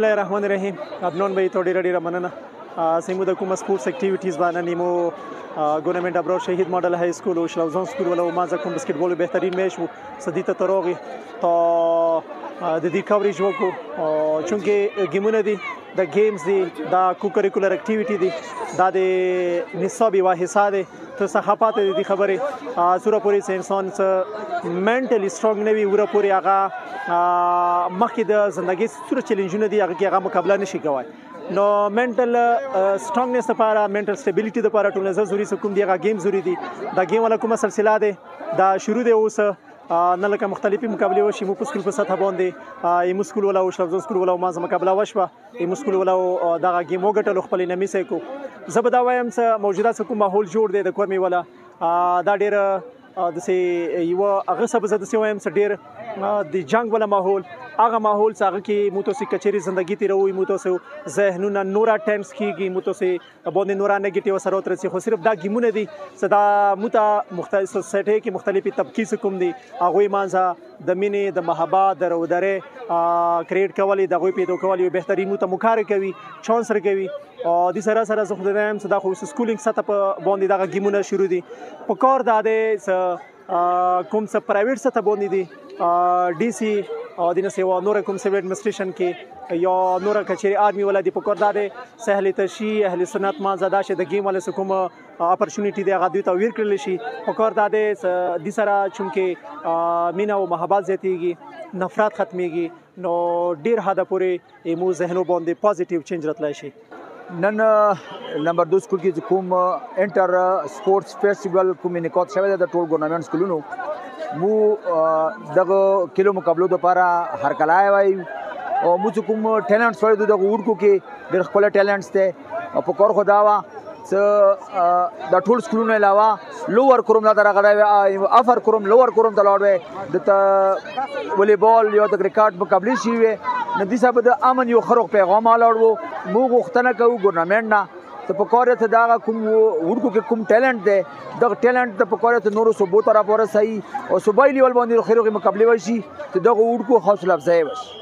الله الرحمن الرحیم. عدنان به تو ډیره مننه. سیمو د کوم سپورتس اکټیویټیز باندې نیمو گورنمنت ابرار شهید ماډل های سکول و شلوزان سکول ولا ما زکم بسکتبال بهترین میش و صدیت تراغی تا د دې کاوریج وکړو چونکه ګیمونه دي د گیمز دي د کوکریکولر اکټیویټی دي دا د نصابي واحصه دي ته صحافت دي خبره سوره پوری انسان منټلی سترونګ نه وي وره پوری هغه مخکې د ژوندۍ سوره چیلنجونه دي هغه مقابله نشي کوي نو منټل سترونګنس لپاره منټل سټیبিলিټي لپاره ټول ضروري کوم دی هغه گیم ضروري دي دا گیم ولا کومه سلسله ده دا شروع دی اوس نه لکه مختلفي مقابله وشي مو په سکول په سطح باندې ایمو سکول ولا او شلوزان سکول ولا ما زما مقابله وشوه ایمو سکول ولا دا گیم وګټل خپل نمی سې کو زبدا وایم څه موجوده کوم ماحول جوړ دی د کورمي ولا دا ډیر د سي یو هغه سبزه د سی وایم څه ډیر د جنگ ولا ماحول هغه ماحول څنګه کې موتوسي کچري ژوندۍ تیروي موتوسو ذهنونه نورا ټینس کیږي موتوسي باندې نورا نیگیټیو سره تر څه خو صرف دا گیمونه دي صدا موتا مختلف سټي کې مختلفي طبقې کوم دي هغه مانځه د مینې د محبت د رودره کریټ کولی د غوي پیدا کولی بهترین موته مکار کوي چانس کوي او د سره سره زه خو دایم صدا خو سکولینګ سطح په باندې دا گیمونه شروع دي په کار داده کوم څه پرایویټ سطح باندې دي ډي سي او د نسوا نور کوم سیویل ایڈمنسټریشن کې یا نور کچېری آرمي ولادي په کور داده سهل تشي اهل سنت ما زاده شه د گیم ول کوم اپورچونټی دی هغه دوی ته ویر کړل شي په کور داده د سره چونکه مینا او محبت زیاتیږي نفرت ختميږي نو ډیر حدا پورې ایمو ذهنو باندې پوزټیو چینج راتلای شي نن نمبر 2 سکول کې کوم انټر سپورتس فیسټیوال کوم انعقاد شوی د ټول ګورنمنت سکولونو مو دغه کلو مقابلو لپاره هر کلای وای او مو کوم ټیلنټس ولې دغه ورکو کې ډېر خپل ټیلنټس ته په کور خدا وا څه د ټول سکولونو علاوه لوور کوم دا درغه افر کوم لوور کوم د لاړ د ولی بال یو د کرکټ مقابله شي وي ندی صاحب د امن یو خروق پیغام لاړو مو غوښتنه کوو ګورنمنت نه ته په کور ته دا کوم ورکو کې کوم ټیلنټ دی دغه ټیلنټ ته په کور ته نورو صوبو طرف ورسي او صوبایي لیول باندې خیروغي مقابله وشي ته دغه ورکو حوصله افزای وشي